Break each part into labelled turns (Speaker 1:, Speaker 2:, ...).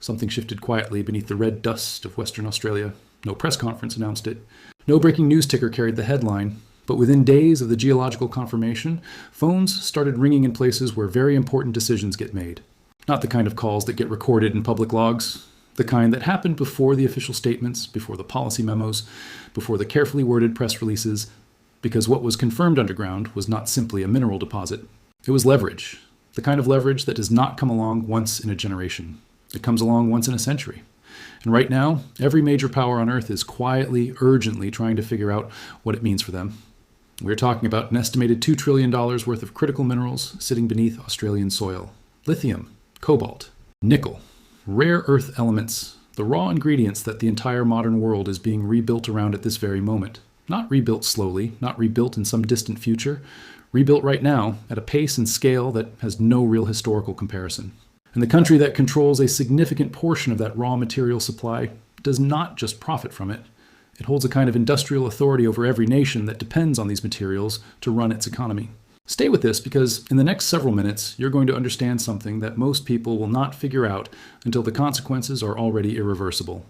Speaker 1: Something shifted quietly beneath the red dust of Western Australia. No press conference announced it. No breaking news ticker carried the headline. But within days of the geological confirmation, phones started ringing in places where very important decisions get made. Not the kind of calls that get recorded in public logs. The kind that happened before the official statements, before the policy memos, before the carefully worded press releases, because what was confirmed underground was not simply a mineral deposit. It was leverage, the kind of leverage that does not come along once in a generation. It comes along once in a century. And right now, every major power on Earth is quietly, urgently trying to figure out what it means for them. We're talking about an estimated $2 trillion worth of critical minerals sitting beneath Australian soil. Lithium, cobalt, nickel, rare earth elements, the raw ingredients that the entire modern world is being rebuilt around at this very moment. Not rebuilt slowly, not rebuilt in some distant future, rebuilt right now at a pace and scale that has no real historical comparison. And the country that controls a significant portion of that raw material supply does not just profit from it. It holds a kind of industrial authority over every nation that depends on these materials to run its economy. Stay with this because in the next several minutes, you're going to understand something that most people will not figure out until the consequences are already irreversible.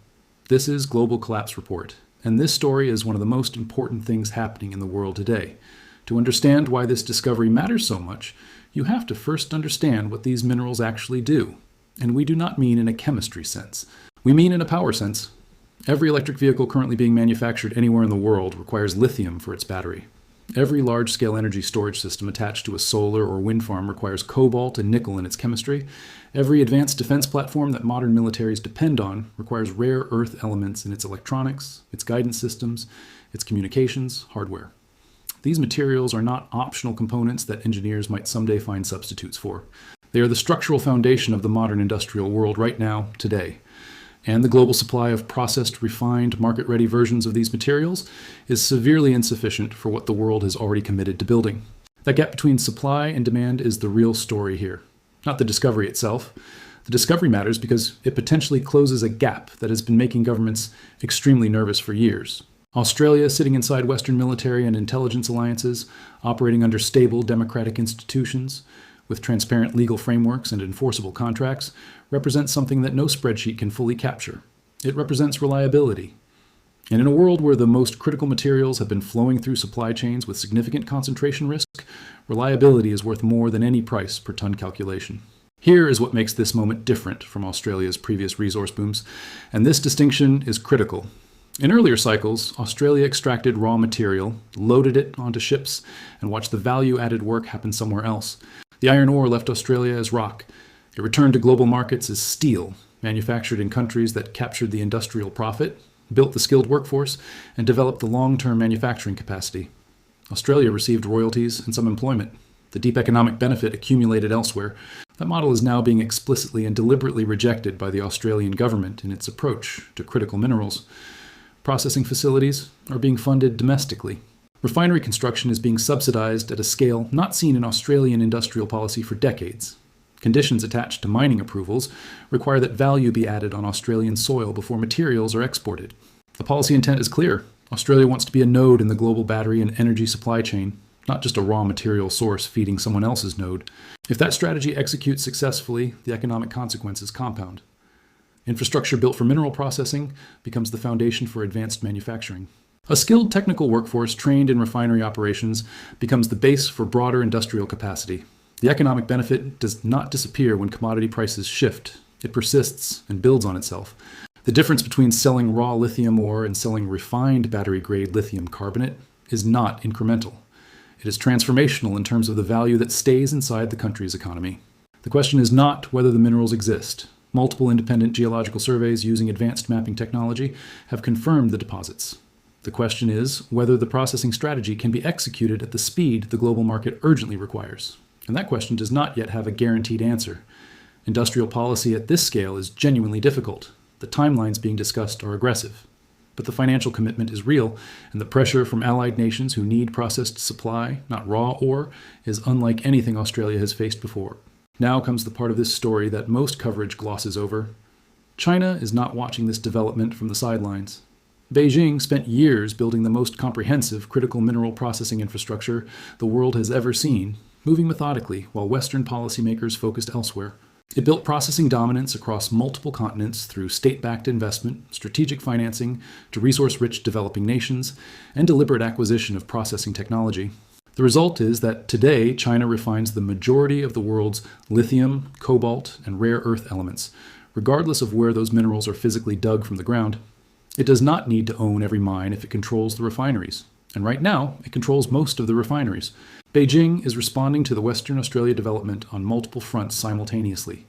Speaker 1: This is Global Collapse Report, and this story is one of the most important things happening in the world today. To understand why this discovery matters so much, you have to first understand what these minerals actually do. And we do not mean in a chemistry sense. We mean in a power sense. Every electric vehicle currently being manufactured anywhere in the world requires lithium for its battery. Every large-scale energy storage system attached to a solar or wind farm requires cobalt and nickel in its chemistry. Every advanced defense platform that modern militaries depend on requires rare earth elements in its electronics, its guidance systems, its communications, hardware. These materials are not optional components that engineers might someday find substitutes for. They are the structural foundation of the modern industrial world right now, today. And the global supply of processed, refined, market-ready versions of these materials is severely insufficient for what the world has already committed to building. That gap between supply and demand is the real story here, not the discovery itself. The discovery matters because it potentially closes a gap that has been making governments extremely nervous for years. Australia, sitting inside Western military and intelligence alliances, operating under stable democratic institutions, with transparent legal frameworks and enforceable contracts, represents something that no spreadsheet can fully capture. It represents reliability. And in a world where the most critical materials have been flowing through supply chains with significant concentration risk, reliability is worth more than any price per ton calculation. Here is what makes this moment different from Australia's previous resource booms, and this distinction is critical. In earlier cycles, Australia extracted raw material, loaded it onto ships, and watched the value-added work happen somewhere else. The iron ore left Australia as rock. It returned to global markets as steel, manufactured in countries that captured the industrial profit, built the skilled workforce, and developed the long-term manufacturing capacity. Australia received royalties and some employment. The deep economic benefit accumulated elsewhere. That model is now being explicitly and deliberately rejected by the Australian government in its approach to critical minerals. Processing facilities are being funded domestically. Refinery construction is being subsidized at a scale not seen in Australian industrial policy for decades. Conditions attached to mining approvals require that value be added on Australian soil before materials are exported. The policy intent is clear. Australia wants to be a node in the global battery and energy supply chain, not just a raw material source feeding someone else's node. If that strategy executes successfully, the economic consequences compound. Infrastructure built for mineral processing becomes the foundation for advanced manufacturing. A skilled technical workforce trained in refinery operations becomes the base for broader industrial capacity. The economic benefit does not disappear when commodity prices shift. It persists and builds on itself. The difference between selling raw lithium ore and selling refined battery-grade lithium carbonate is not incremental. It is transformational in terms of the value that stays inside the country's economy. The question is not whether the minerals exist. Multiple independent geological surveys using advanced mapping technology have confirmed the deposits. The question is whether the processing strategy can be executed at the speed the global market urgently requires. And that question does not yet have a guaranteed answer. Industrial policy at this scale is genuinely difficult. The timelines being discussed are aggressive. But the financial commitment is real, and the pressure from allied nations who need processed supply, not raw ore, is unlike anything Australia has faced before. Now comes the part of this story that most coverage glosses over. China is not watching this development from the sidelines. Beijing spent years building the most comprehensive critical mineral processing infrastructure the world has ever seen, moving methodically while Western policymakers focused elsewhere. It built processing dominance across multiple continents through state-backed investment, strategic financing to resource-rich developing nations, and deliberate acquisition of processing technology. The result is that today China refines the majority of the world's lithium, cobalt, and rare earth elements, regardless of where those minerals are physically dug from the ground. It does not need to own every mine if it controls the refineries. And right now, it controls most of the refineries. Beijing is responding to the Western Australia development on multiple fronts simultaneously.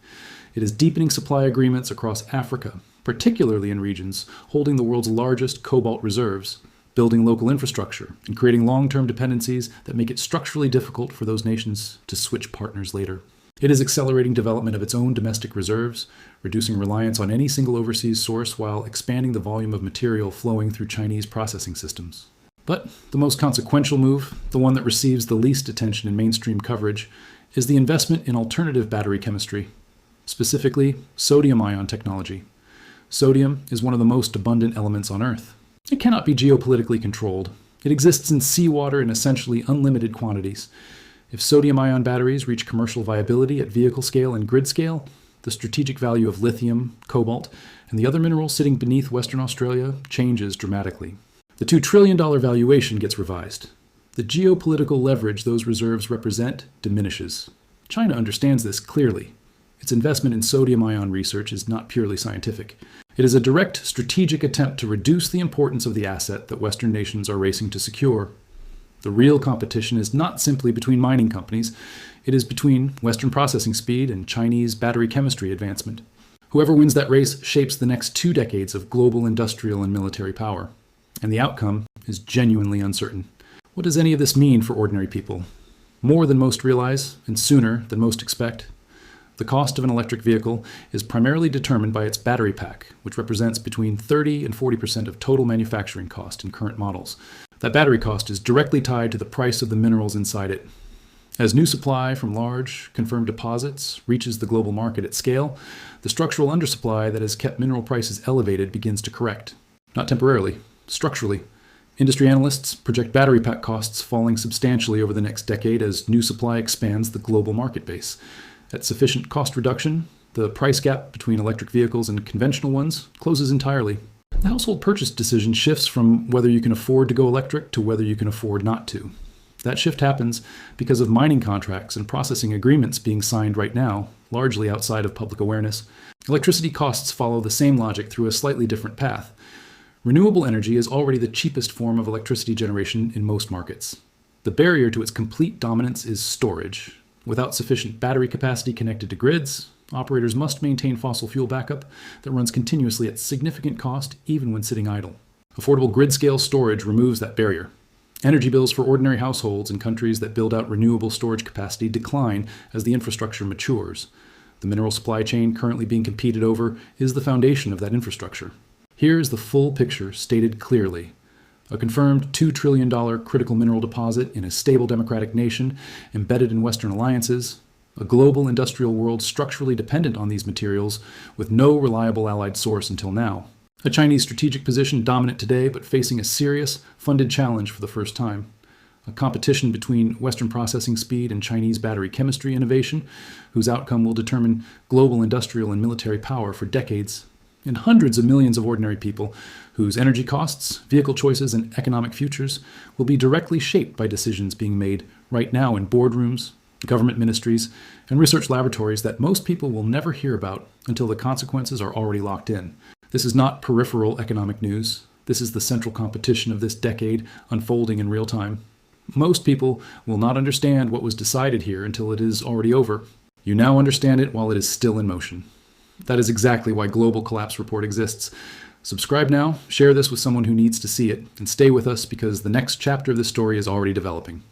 Speaker 1: It is deepening supply agreements across Africa, particularly in regions holding the world's largest cobalt reserves, building local infrastructure, and creating long-term dependencies that make it structurally difficult for those nations to switch partners later. It is accelerating development of its own domestic reserves, reducing reliance on any single overseas source while expanding the volume of material flowing through Chinese processing systems. But the most consequential move, the one that receives the least attention in mainstream coverage, is the investment in alternative battery chemistry, specifically sodium-ion technology. Sodium is one of the most abundant elements on Earth. It cannot be geopolitically controlled. It exists in seawater in essentially unlimited quantities. If sodium-ion batteries reach commercial viability at vehicle scale and grid scale, the strategic value of lithium, cobalt, and the other minerals sitting beneath Western Australia changes dramatically. The $2 trillion valuation gets revised. The geopolitical leverage those reserves represent diminishes. China understands this clearly. Its investment in sodium-ion research is not purely scientific. It is a direct strategic attempt to reduce the importance of the asset that Western nations are racing to secure. The real competition is not simply between mining companies. It is between Western processing speed and Chinese battery chemistry advancement. Whoever wins that race shapes the next 2 decades of global industrial and military power. And the outcome is genuinely uncertain. What does any of this mean for ordinary people? More than most realize, and sooner than most expect. The cost of an electric vehicle is primarily determined by its battery pack, which represents between 30 and 40% of total manufacturing cost in current models. That battery cost is directly tied to the price of the minerals inside it. As new supply from large, confirmed deposits reaches the global market at scale, the structural undersupply that has kept mineral prices elevated begins to correct. Not temporarily, structurally. Industry analysts project battery pack costs falling substantially over the next decade as new supply expands the global market base. At sufficient cost reduction, the price gap between electric vehicles and conventional ones closes entirely. The household purchase decision shifts from whether you can afford to go electric to whether you can afford not to. That shift happens because of mining contracts and processing agreements being signed right now, largely outside of public awareness. Electricity costs follow the same logic through a slightly different path. Renewable energy is already the cheapest form of electricity generation in most markets. The barrier to its complete dominance is storage. Without sufficient battery capacity connected to grids, operators must maintain fossil fuel backup that runs continuously at significant cost even when sitting idle. Affordable grid-scale storage removes that barrier. Energy bills for ordinary households in countries that build out renewable storage capacity decline as the infrastructure matures. The mineral supply chain currently being competed over is the foundation of that infrastructure. Here is the full picture stated clearly. A confirmed $2 trillion critical mineral deposit in a stable democratic nation embedded in Western alliances, a global industrial world structurally dependent on these materials with no reliable allied source until now. A Chinese strategic position dominant today but facing a serious, funded challenge for the first time. A competition between Western processing speed and Chinese battery chemistry innovation, whose outcome will determine global industrial and military power for decades. And hundreds of millions of ordinary people whose energy costs, vehicle choices, and economic futures will be directly shaped by decisions being made right now in boardrooms, government ministries, and research laboratories that most people will never hear about until the consequences are already locked in. This is not peripheral economic news. This is the central competition of this decade unfolding in real time. Most people will not understand what was decided here until it is already over. You now understand it while it is still in motion. That is exactly why Global Collapse Report exists. Subscribe now, share this with someone who needs to see it, and stay with us because the next chapter of this story is already developing.